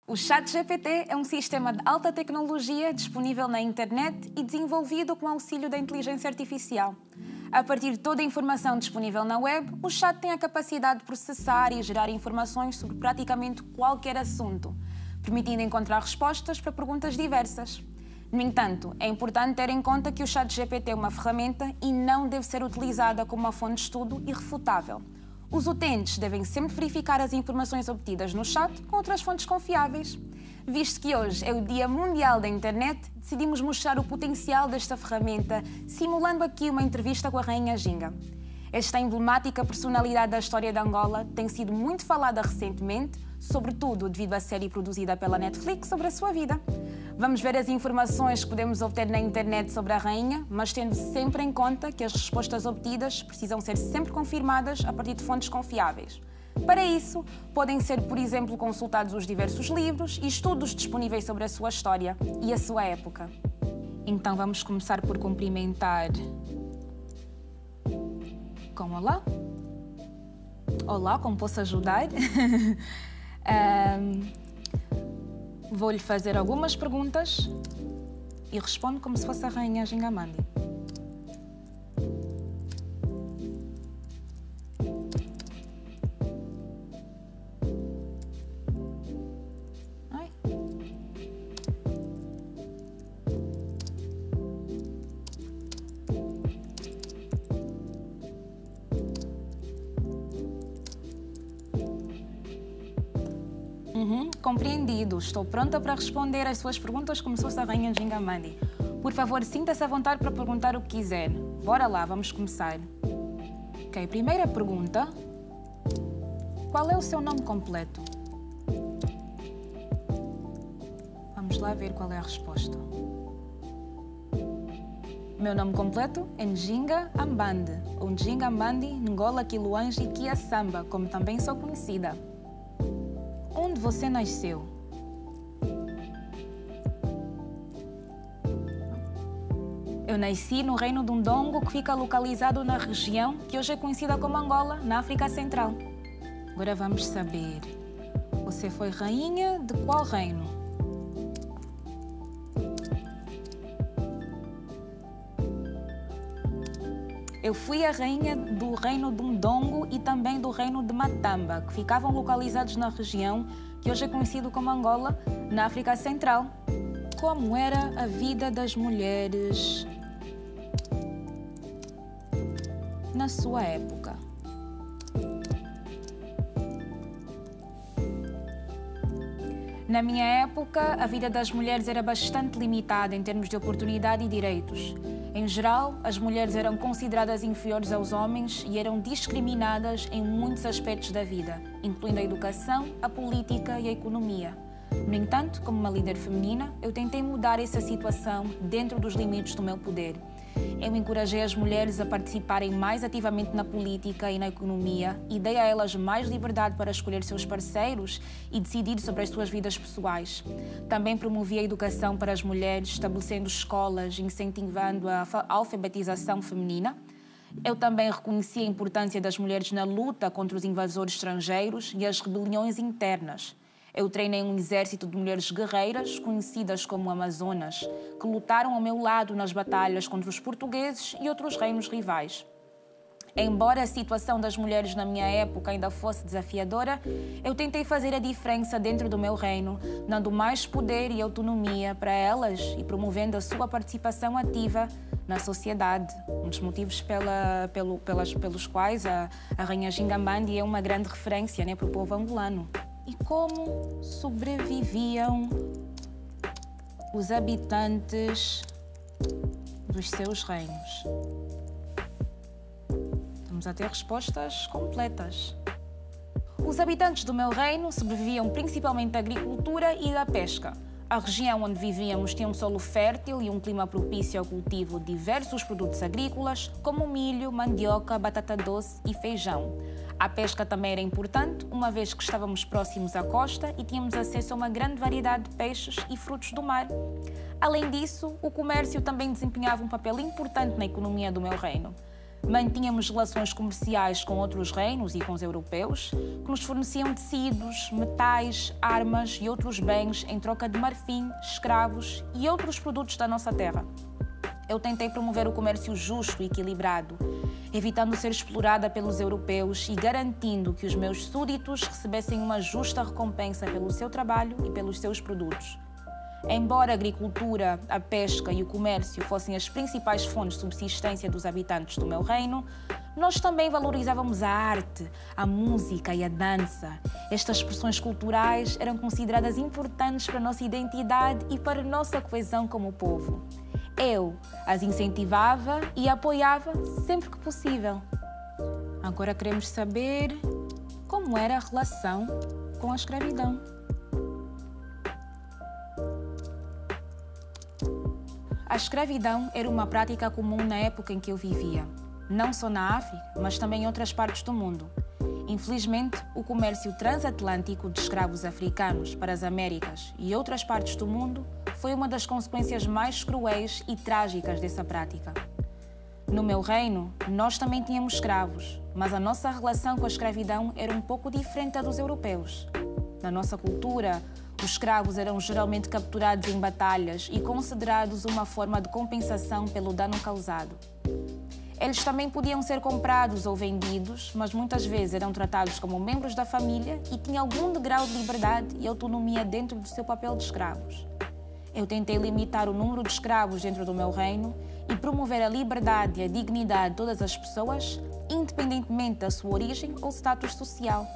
O ChatGPT é um sistema de alta tecnologia disponível na internet e desenvolvido com auxílio da inteligência artificial. A partir de toda a informação disponível na web, o chat tem a capacidade de processar e gerar informações sobre praticamente qualquer assunto, permitindo encontrar respostas para perguntas diversas. No entanto, é importante ter em conta que o ChatGPT é uma ferramenta e não deve ser utilizada como uma fonte de estudo irrefutável. Os utentes devem sempre verificar as informações obtidas no chat com outras fontes confiáveis. Visto que hoje é o Dia Mundial da Internet, decidimos mostrar o potencial desta ferramenta, simulando aqui uma entrevista com a Rainha Ginga. Esta emblemática personalidade da história de Angola tem sido muito falada recentemente, sobretudo devido à série produzida pela Netflix sobre a sua vida. Vamos ver as informações que podemos obter na internet sobre a rainha, mas tendo sempre em conta que as respostas obtidas precisam ser sempre confirmadas a partir de fontes confiáveis. Para isso, podem ser, por exemplo, consultados os diversos livros e estudos disponíveis sobre a sua história e a sua época. Então vamos começar por cumprimentar com olá. Olá, como posso ajudar? Vou-lhe fazer algumas perguntas e respondo como se fosse a Rainha Gingamandi. Ai. Compreendido. Estou pronta para responder às suas perguntas como se fosse a Rainha Gingamandi. Por favor, sinta-se à vontade para perguntar o que quiser. Bora lá, vamos começar. Ok, primeira pergunta. Qual é o seu nome completo? Vamos lá ver qual é a resposta. Meu nome completo é Njinga Ambandi, ou Njinga Ambandi Ngola Kiluanji Kia Samba, como também sou conhecida. Onde você nasceu? Eu nasci no Reino do Ndongo, que fica localizado na região que hoje é conhecida como Angola, na África Central. Agora vamos saber, você foi rainha de qual reino? Eu fui a rainha do Reino do Ndongo e também do Reino de Matamba, que ficavam localizados na região que hoje é conhecido como Angola, na África Central. Como era a vida das mulheres na sua época? Na minha época, a vida das mulheres era bastante limitada em termos de oportunidade e direitos. Em geral, as mulheres eram consideradas inferiores aos homens e eram discriminadas em muitos aspectos da vida, incluindo a educação, a política e a economia. No entanto, como uma líder feminina, eu tentei mudar essa situação dentro dos limites do meu poder. Eu encorajei as mulheres a participarem mais ativamente na política e na economia e dei a elas mais liberdade para escolher seus parceiros e decidir sobre as suas vidas pessoais. Também promovi a educação para as mulheres, estabelecendo escolas, incentivando a alfabetização feminina. Eu também reconheci a importância das mulheres na luta contra os invasores estrangeiros e as rebeliões internas. Eu treinei um exército de mulheres guerreiras, conhecidas como Amazonas, que lutaram ao meu lado nas batalhas contra os portugueses e outros reinos rivais. Embora a situação das mulheres na minha época ainda fosse desafiadora, eu tentei fazer a diferença dentro do meu reino, dando mais poder e autonomia para elas e promovendo a sua participação ativa na sociedade. Um dos motivos pelos quais a Rainha Gingamandi é uma grande referência, para o povo angolano. E como sobreviviam os habitantes dos seus reinos? Estamos a ter respostas completas. Os habitantes do meu reino sobreviviam principalmente da agricultura e da pesca. A região onde vivíamos tinha um solo fértil e um clima propício ao cultivo de diversos produtos agrícolas, como milho, mandioca, batata doce e feijão. A pesca também era importante, uma vez que estávamos próximos à costa e tínhamos acesso a uma grande variedade de peixes e frutos do mar. Além disso, o comércio também desempenhava um papel importante na economia do meu reino. Mantínhamos relações comerciais com outros reinos e com os europeus, que nos forneciam tecidos, metais, armas e outros bens em troca de marfim, escravos e outros produtos da nossa terra. Eu tentei promover o comércio justo e equilibrado, evitando ser explorada pelos europeus e garantindo que os meus súditos recebessem uma justa recompensa pelo seu trabalho e pelos seus produtos. Embora a agricultura, a pesca e o comércio fossem as principais fontes de subsistência dos habitantes do meu reino, nós também valorizávamos a arte, a música e a dança. Estas expressões culturais eram consideradas importantes para a nossa identidade e para a nossa coesão como povo. Eu as incentivava e apoiava sempre que possível. Agora queremos saber como era a relação com a escravidão. A escravidão era uma prática comum na época em que eu vivia, não só na África, mas também em outras partes do mundo. Infelizmente, o comércio transatlântico de escravos africanos para as Américas e outras partes do mundo foi uma das consequências mais cruéis e trágicas dessa prática. No meu reino, nós também tínhamos escravos, mas a nossa relação com a escravidão era um pouco diferente da dos europeus. Na nossa cultura, os escravos eram geralmente capturados em batalhas e considerados uma forma de compensação pelo dano causado. Eles também podiam ser comprados ou vendidos, mas muitas vezes eram tratados como membros da família e tinham algum grau de liberdade e autonomia dentro do seu papel de escravos. Eu tentei limitar o número de escravos dentro do meu reino e promover a liberdade e a dignidade de todas as pessoas, independentemente da sua origem ou status social.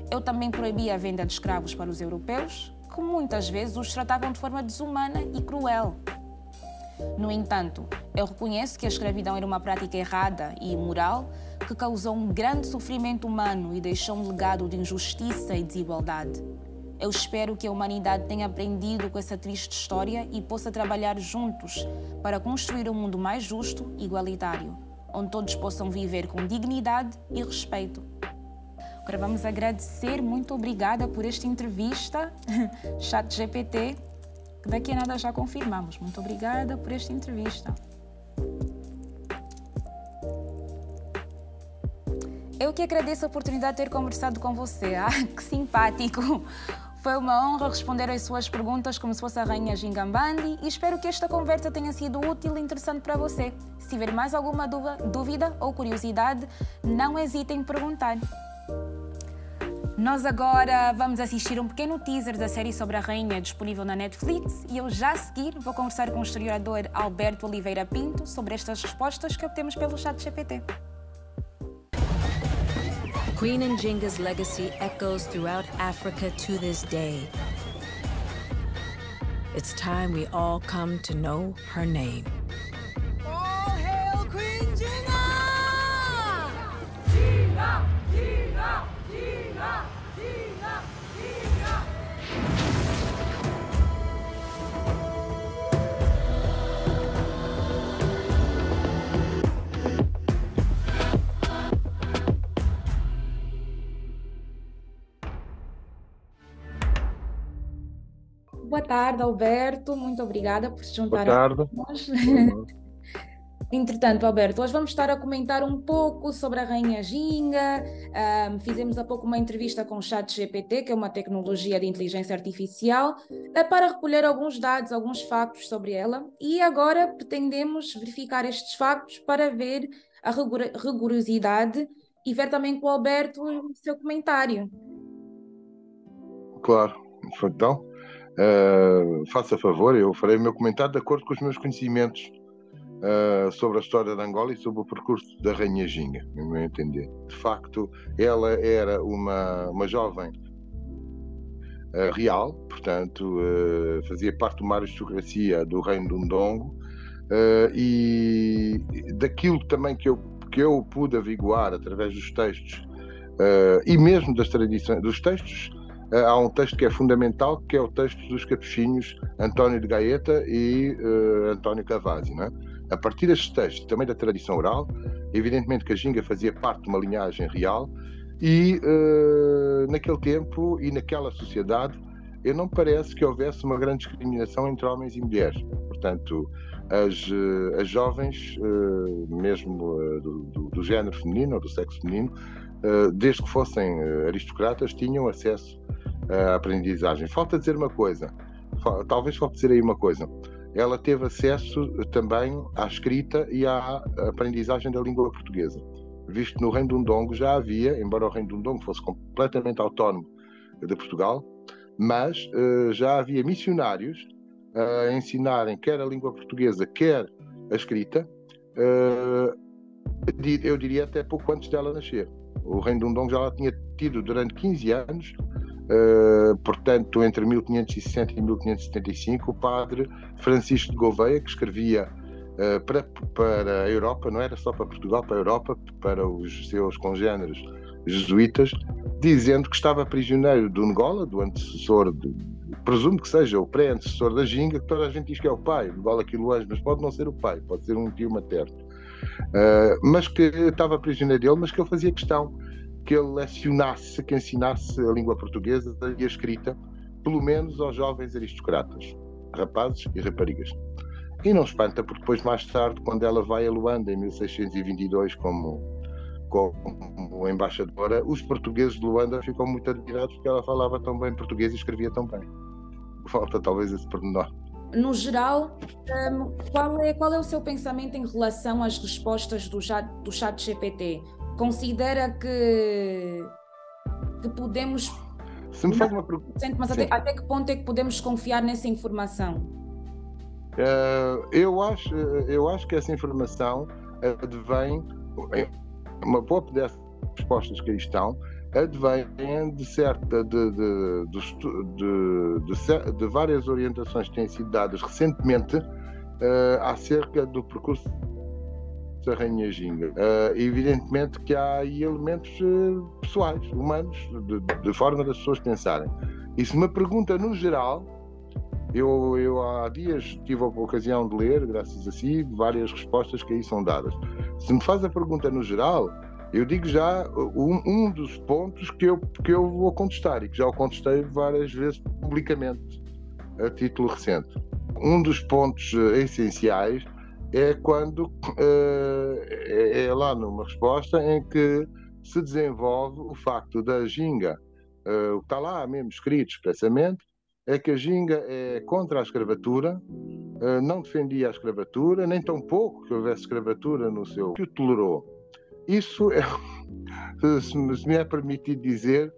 Eu também proibia a venda de escravos para os europeus, que muitas vezes os tratavam de forma desumana e cruel. No entanto, eu reconheço que a escravidão era uma prática errada e imoral que causou um grande sofrimento humano e deixou um legado de injustiça e desigualdade. Eu espero que a humanidade tenha aprendido com essa triste história e possa trabalhar juntos para construir um mundo mais justo e igualitário, onde todos possam viver com dignidade e respeito. Agora vamos agradecer, muito obrigada por esta entrevista, ChatGPT, que daqui a nada já confirmamos. Muito obrigada por esta entrevista. Eu que agradeço a oportunidade de ter conversado com você. Que simpático! Foi uma honra responder às suas perguntas como se fosse a Rainha Gingambandi e espero que esta conversa tenha sido útil e interessante para você. Se tiver mais alguma dúvida ou curiosidade, não hesite em perguntar. Nós agora vamos assistir um pequeno teaser da série sobre a Rainha disponível na Netflix e eu já a seguir vou conversar com o historiador Alberto Oliveira Pinto sobre estas respostas que obtemos pelo ChatGPT. Queen Njinga's legacy echoes throughout Africa to this day. It's time we all come to know her name. All hail Queen Njinga! Njinga! Njinga! Njinga! Njinga! Njinga! Boa tarde, Alberto. Muito obrigada por se juntar Boa a tarde. nós. Entretanto, Alberto, hoje vamos estar a comentar um pouco sobre a Rainha Ginga. Fizemos há pouco uma entrevista com o ChatGPT, que é uma tecnologia de inteligência artificial, para recolher alguns dados, alguns factos sobre ela. E agora pretendemos verificar estes factos para ver a rigorosidade e ver também com o Alberto o seu comentário. Claro. Então, faça favor, eu farei o meu comentário de acordo com os meus conhecimentos sobre a história de Angola e sobre o percurso da Rainha Ginga, no meu entender. De facto, ela era uma jovem real, portanto, fazia parte de uma aristocracia do reino do Ndongo, e daquilo também que eu pude averiguar através dos textos e mesmo das tradições dos textos. Há um texto que é fundamental, que é o texto dos capuchinhos António de Gaeta e António Cavazzi, não é? A partir destes textos, também da tradição oral, evidentemente que a Ginga fazia parte de uma linhagem real e naquele tempo e naquela sociedade e não parece que houvesse uma grande discriminação entre homens e mulheres. Portanto, as jovens, mesmo do género feminino ou do sexo feminino, desde que fossem aristocratas, tinham acesso à aprendizagem. Falta dizer uma coisa, talvez falte dizer aí uma coisa. Ela teve acesso também à escrita e à aprendizagem da língua portuguesa, visto que no Reino do Ndongo já havia, embora o Reino do Ndongo fosse completamente autónomo de Portugal, mas já havia missionários a ensinarem quer a língua portuguesa, quer a escrita, eu diria até pouco antes dela nascer. O Reino do Ndongo já lá tinha tido durante 15 anos, portanto entre 1560 e 1575, o padre Francisco de Gouveia, que escrevia para a Europa, não era só para Portugal, para a Europa, para os seus congêneres jesuítas, dizendo que estava prisioneiro do Ngola, do antecessor, presumo que seja o pré-antecessor da Ginga, que toda a gente diz que é o pai, o Ngola Quiloães, mas pode não ser o pai, pode ser um tio materno, mas que estava prisioneiro dele, mas que ele fazia questão que ele lecionasse, que ensinasse a língua portuguesa e a escrita, pelo menos aos jovens aristocratas, rapazes e raparigas. E não espanta, porque depois, mais tarde, quando ela vai a Luanda, em 1622, como embaixadora, os portugueses de Luanda ficam muito admirados porque ela falava tão bem português e escrevia tão bem. Falta talvez esse pormenor. No geral, qual é o seu pensamento em relação às respostas do chat GPT? Considera que podemos... Se me faz uma pergunta... Mas até que ponto é que podemos confiar nessa informação? Eu acho que essa informação advém... Uma boa das respostas que aí estão advém de várias orientações que têm sido dadas recentemente acerca do percurso da Rainha Ginga. Evidentemente que há aí elementos pessoais, humanos, de forma das pessoas pensarem. E se me pergunta no geral, eu há dias tive a ocasião de ler, graças a si, várias respostas que aí são dadas. Se me faz a pergunta no geral, eu digo já um dos pontos que eu vou contestar, e que já o contestei várias vezes publicamente, a título recente. Um dos pontos essenciais é quando é lá numa resposta em que se desenvolve o facto da Ginga, o que está lá mesmo escrito expressamente, é que a Ginga é contra a escravatura, não defendia a escravatura, nem tão pouco que houvesse escravatura no seu... que o tolerou. Isso é, se me é permitido dizer,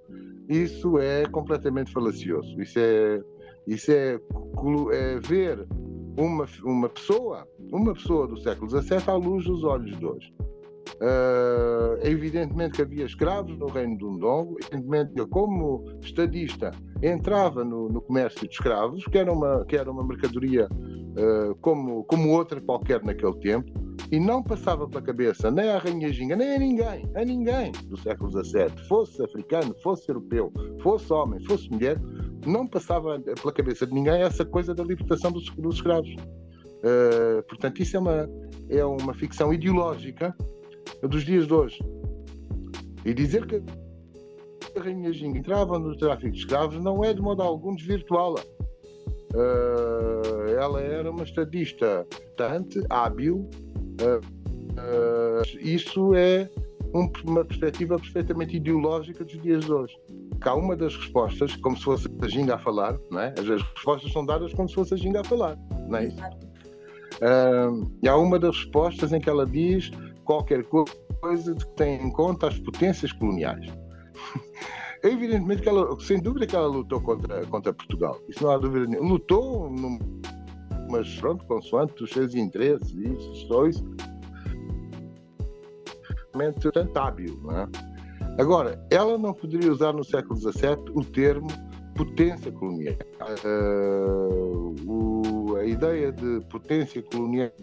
isso é completamente falacioso. Isso é ver uma pessoa do século XVII à luz dos olhos de hoje. É evidentemente que havia escravos no Reino do Ndongo, evidentemente que ele, como estadista, entrava no comércio de escravos, que era uma mercadoria como outra qualquer naquele tempo, e não passava pela cabeça nem à Rainha Ginga, nem a ninguém do século XVII, fosse africano, fosse europeu, fosse homem, fosse mulher, não passava pela cabeça de ninguém essa coisa da libertação dos escravos. Portanto, isso é uma ficção ideológica dos dias de hoje. E dizer que a Rainha Ginga entrava no tráfico de escravos não é de modo algum desvirtuá-la. Ela era uma estadista bastante hábil. Isso é uma perspectiva perfeitamente ideológica dos dias de hoje. Há uma das respostas, como se fosse a Ginga a falar, não é? As respostas são dadas como se fosse a Ginga a falar, não é isso? E há uma das respostas em que ela diz qualquer coisa de que tem em conta as potências coloniais. Evidentemente que ela, sem dúvida que ela lutou contra Portugal, isso não há dúvida nenhuma. Lutou, mas pronto, consoante os seus interesses, isso, só isso. Tanto hábil, não é? Agora, ela não poderia usar no século XVII o termo potência colonial. A ideia de potência colonial,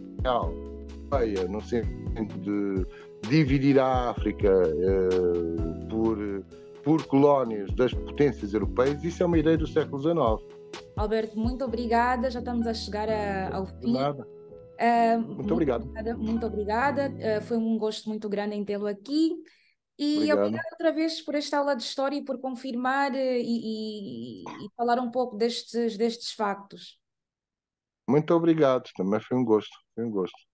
no sentido de dividir a África por colónias das potências europeias, isso é uma ideia do século XIX. Alberto, muito obrigada, já estamos a chegar ao fim. De nada. Muito obrigado. Muito obrigada, foi um gosto muito grande em tê-lo aqui E Obrigado. obrigada outra vez por esta aula de história e por confirmar e falar um pouco destes factos. Muito obrigado, também foi um gosto, foi um gosto.